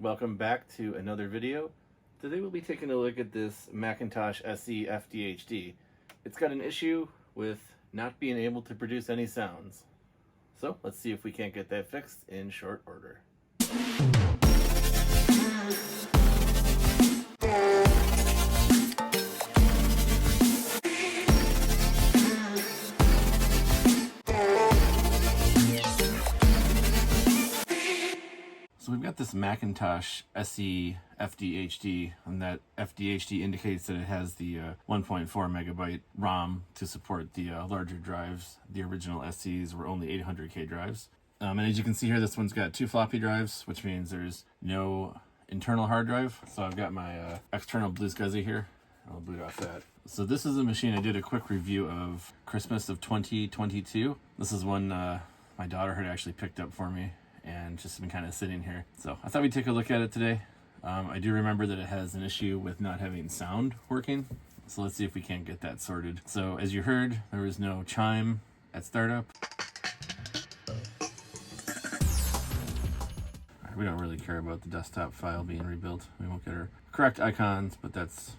Welcome back to another video. Today we'll be taking a look at this Macintosh SE FDHD. It's got an issue with not being able to produce any sounds. So let's see if we can't get that fixed in short order. So we've got this Macintosh SE FDHD, and that FDHD indicates that it has the 1.4 megabyte ROM to support the larger drives. The original SEs were only 800K drives. And as you can see here, this one's got 2 floppy drives, which means there's no internal hard drive. So I've got my external Blue SCSI here. I'll boot off that. So this is a machine I did a quick review of Christmas of 2022. This is one my daughter had actually picked up for me and just been kind of sitting here. So I thought we'd take a look at it today. I do remember that it has an issue with not having sound working. So let's see if we can't get that sorted. So as you heard, there was no chime at startup. We don't really care about the desktop file being rebuilt. We won't get our correct icons, but that's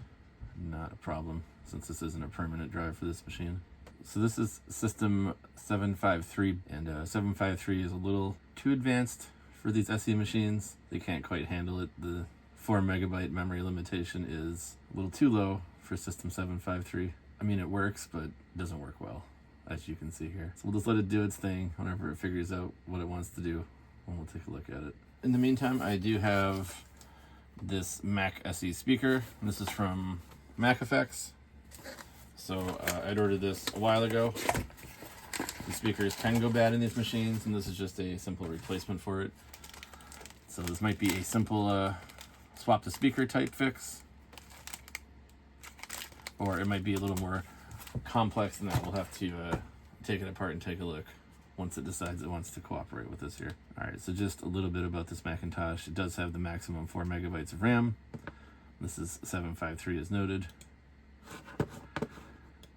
not a problem since this isn't a permanent drive for this machine. So this is system 753, and 753 is a little too advanced for these SE machines. They can't quite handle it. The 4 megabyte memory limitation is a little too low for system 753. I mean, it works, but it doesn't work well, as you can see here. So we'll just let it do its thing whenever it figures out what it wants to do, and we'll take a look at it. In the meantime, I do have this Mac SE speaker. This is from Mac Effects. So I'd ordered this a while ago. The speakers can go bad in these machines, and this is just a simple replacement for it. So this might be a simple swap the speaker type fix, or it might be a little more complex than that. We'll have to take it apart and take a look once it decides it wants to cooperate with us here. All right, so just a little bit about this Macintosh. It does have the maximum 4 megabytes of RAM. This is 753 as noted.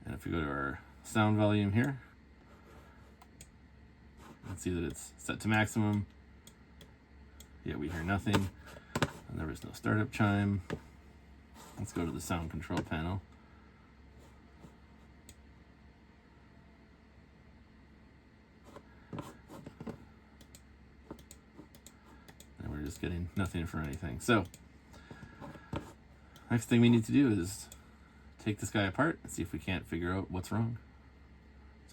And if we go to our sound volume here, you can see that it's set to maximum. Yeah, we hear nothing, and there was no startup chime. Let's go to the sound control panel. And we're just getting nothing for anything. So, next thing we need to do is take this guy apart and see if we can't figure out what's wrong.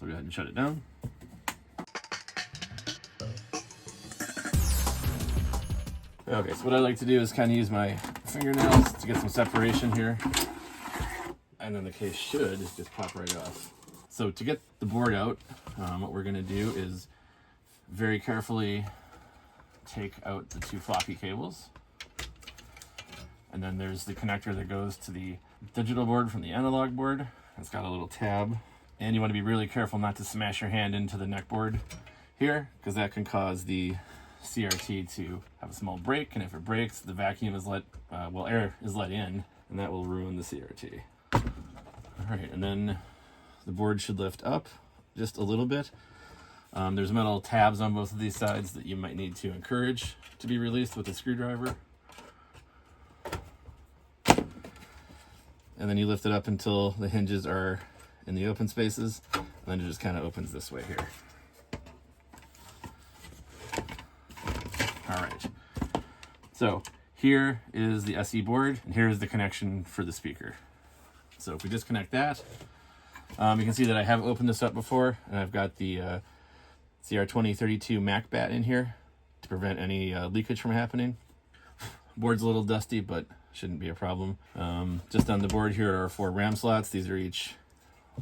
So go ahead and shut it down. Okay, so what I like to do is kind of use my fingernails to get some separation here. And then the case should just pop right off. So to get the board out, what we're gonna do is very carefully take out the 2 floppy cables. And then there's the connector that goes to the digital board from the analog board. It's got a little tab, and you want to be really careful not to smash your hand into the neck board here, because that can cause the CRT to have a small break, and if it breaks, the vacuum is air is let in, and that will ruin the CRT. All right, and then the board should lift up just a little bit. There's metal tabs on both of these sides that you might need to encourage to be released with a screwdriver. And then you lift it up until the hinges are in the open spaces, and then it just kind of opens this way here. All right. So here is the SE board, and here is the connection for the speaker. So if we disconnect that, you can see that I have opened this up before, and I've got the CR2032 Mac bat in here to prevent any leakage from happening. Board's a little dusty, but shouldn't be a problem. Just on the board here are 4 RAM slots. These are each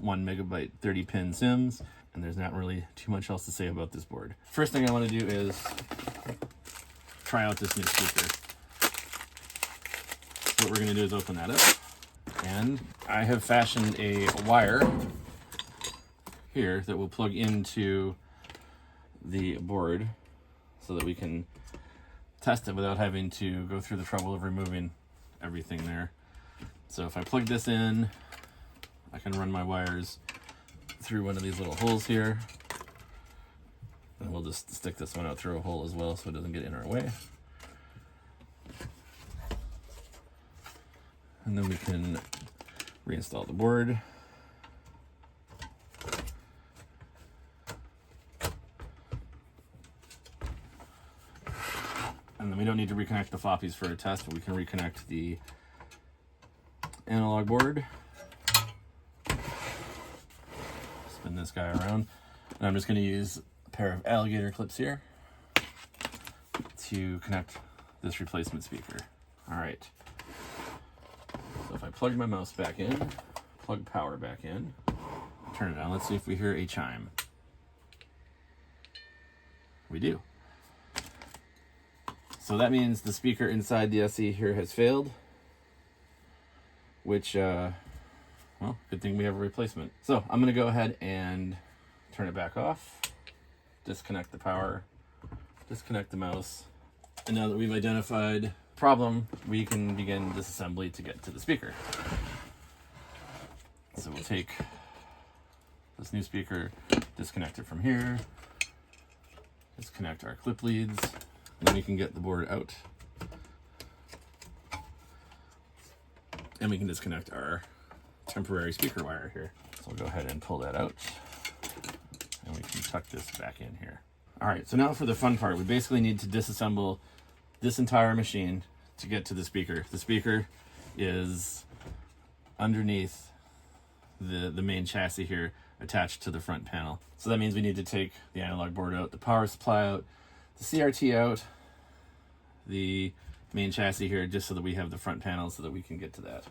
1 megabyte 30-pin SIMs, and there's not really too much else to say about this board. First thing I want to do is try out this new speaker. So what we're going to do is open that up, and I have fashioned a wire here that will plug into the board so that we can test it without having to go through the trouble of removing everything there. So if I plug this in, I can run my wires through one of these little holes here, and we'll just stick this one out through a hole as well so it doesn't get in our way. And then we can reinstall the board. And then we don't need to reconnect the floppies for a test, but we can reconnect the analog board. Spin this guy around. And I'm just going to use a pair of alligator clips here to connect this replacement speaker. All right. So if I plug my mouse back in, plug power back in, turn it on, let's see if we hear a chime. We do. So that means the speaker inside the SE here has failed, which, well, good thing we have a replacement. So I'm going to go ahead and turn it back off, disconnect the power, disconnect the mouse. And now that we've identified the problem, we can begin disassembly to get to the speaker. So we'll take this new speaker, disconnect it from here, disconnect our clip leads, and then we can get the board out. And we can disconnect our temporary speaker wire here. So we'll go ahead and pull that out. And we can tuck this back in here. All right, so now for the fun part. We basically need to disassemble this entire machine to get to the speaker. The speaker is underneath the main chassis here, attached to the front panel. So that means we need to take the analog board out, the power supply out, the CRT out, the main chassis here, just so that we have the front panel so that we can get to that.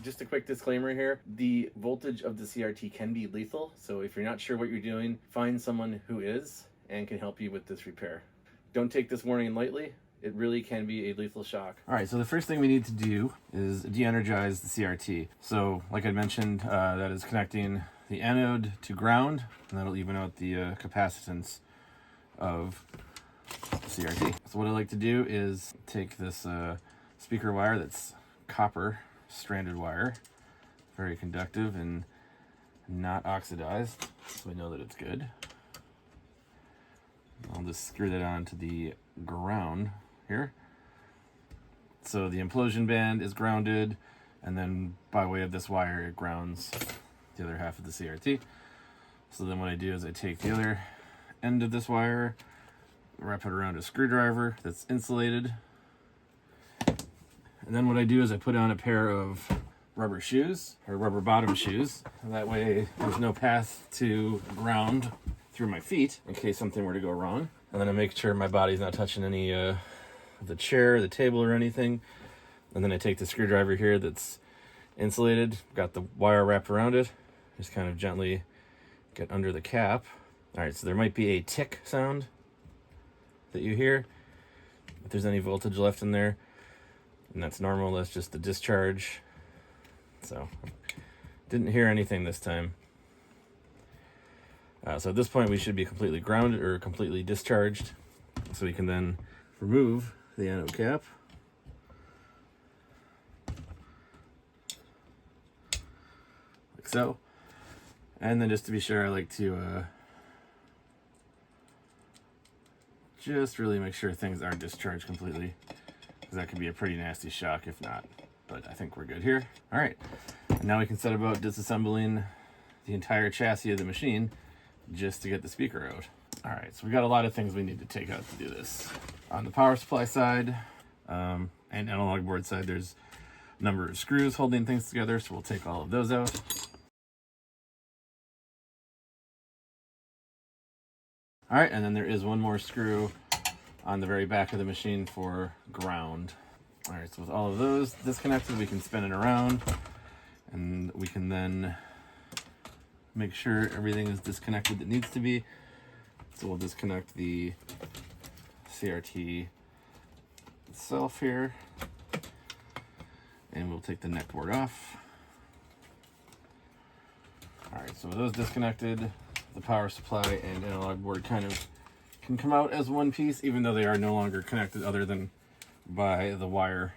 Just a quick disclaimer here, the voltage of the CRT can be lethal, so if you're not sure what you're doing, find someone who is and can help you with this repair. Don't take this warning lightly. It really can be a lethal shock. All right, so the first thing we need to do is de-energize the CRT. So like I mentioned, that is connecting the anode to ground, and that'll even out the capacitance of the CRT. So what I like to do is take this speaker wire that's copper stranded wire, very conductive and not oxidized, so we know that it's good. I'll just screw that onto the ground here. So the implosion band is grounded, and then by way of this wire it grounds the other half of the CRT. So then what I do is I take the other end of this wire, wrap it around a screwdriver that's insulated, and then what I do is I put on a pair of rubber shoes, or rubber bottom shoes. That way there's no path to ground through my feet in case something were to go wrong. And then I make sure my body's not touching any of the chair, the table, or anything. And then I take the screwdriver here that's insulated, got the wire wrapped around it, just kind of gently get under the cap. All right, so there might be a tick sound that you hear if there's any voltage left in there, and that's normal. That's just the discharge. So didn't hear anything this time. So at this point we should be completely grounded or completely discharged, so we can then remove the anode cap. Like so. And then just to be sure, I like to just really make sure things are discharged completely, because that could be a pretty nasty shock if not. But I think we're good here. All right, and now we can set about disassembling the entire chassis of the machine just to get the speaker out. All right, so we got a lot of things we need to take out to do this. On the power supply side and analog board side, there's a number of screws holding things together, so we'll take all of those out. All right, and then there is one more screw on the very back of the machine for ground. All right, so with all of those disconnected, we can spin it around, and we can then make sure everything is disconnected that needs to be. So we'll disconnect the CRT itself here, and we'll take the neck board off. All right, so with those disconnected, the power supply and analog board kind of can come out as one piece, even though they are no longer connected other than by the wire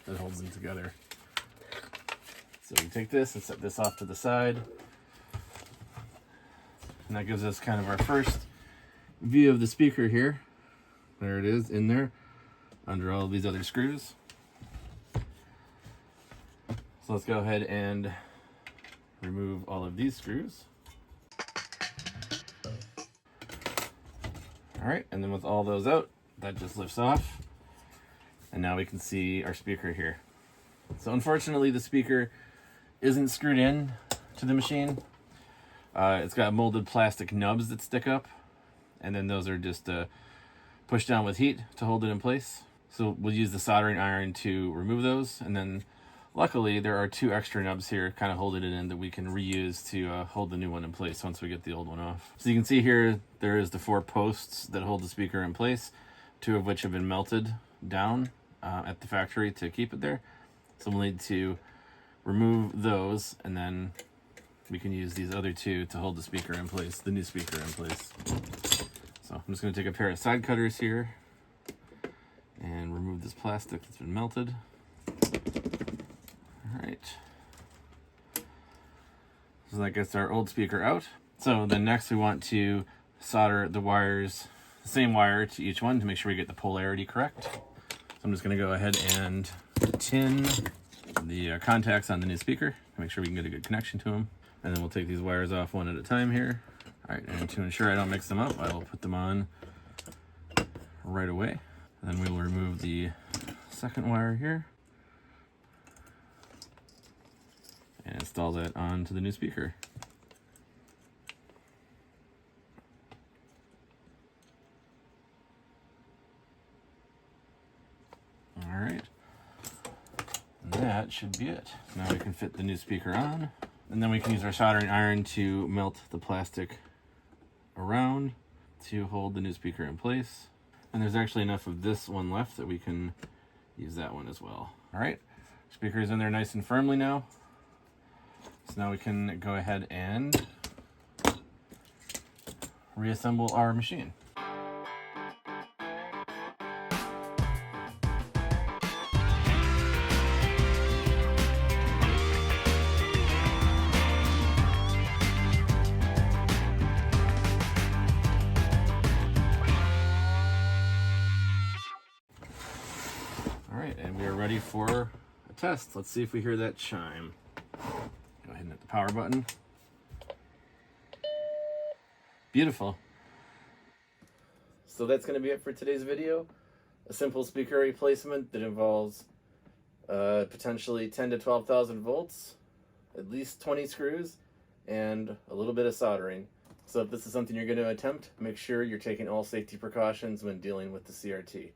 that holds them together. So we take this and set this off to the side. And that gives us kind of our first view of the speaker here. There it is in there, under all of these other screws. So let's go ahead and remove all of these screws. All right, and then with all those out, that just lifts off. And now we can see our speaker here. So unfortunately, the speaker isn't screwed in to the machine. It's got molded plastic nubs that stick up, and then those are just pushed down with heat to hold it in place. So we'll use the soldering iron to remove those, and then luckily there are 2 extra nubs here kind of holding it in that we can reuse to hold the new one in place once we get the old one off. So you can see here there is the 4 posts that hold the speaker in place, 2 of which have been melted down at the factory to keep it there. So we'll need to remove those, and then we can use these other 2 to hold the speaker in place, the new speaker in place. So I'm just going to take a pair of side cutters here and remove this plastic that's been melted. All right. So that gets our old speaker out. So then next we want to solder the wires, the same wire to each one to make sure we get the polarity correct. So I'm just going to go ahead and tin the contacts on the new speaker to make sure we can get a good connection to them. And then we'll take these wires off one at a time here. All right, and to ensure I don't mix them up, I will put them on right away. And then we will remove the second wire here and install that onto the new speaker. All right, and that should be it. Now we can fit the new speaker on, and then we can use our soldering iron to melt the plastic around to hold the new speaker in place. And there's actually enough of this one left that we can use that one as well. All right, speaker is in there nice and firmly now. So now we can go ahead and reassemble our machine. All right, and we are ready for a test. Let's see if we hear that chime. Go ahead and hit the power button. Beautiful. So that's going to be it for today's video. A simple speaker replacement that involves potentially 10 to 12,000 volts, at least 20 screws, and a little bit of soldering. So if this is something you're going to attempt, make sure you're taking all safety precautions when dealing with the CRT.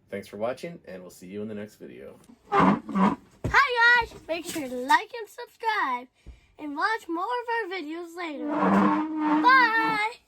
Thanks for watching, and we'll see you in the next video. Hi guys! Make sure to like and subscribe, and watch more of our videos later. Bye!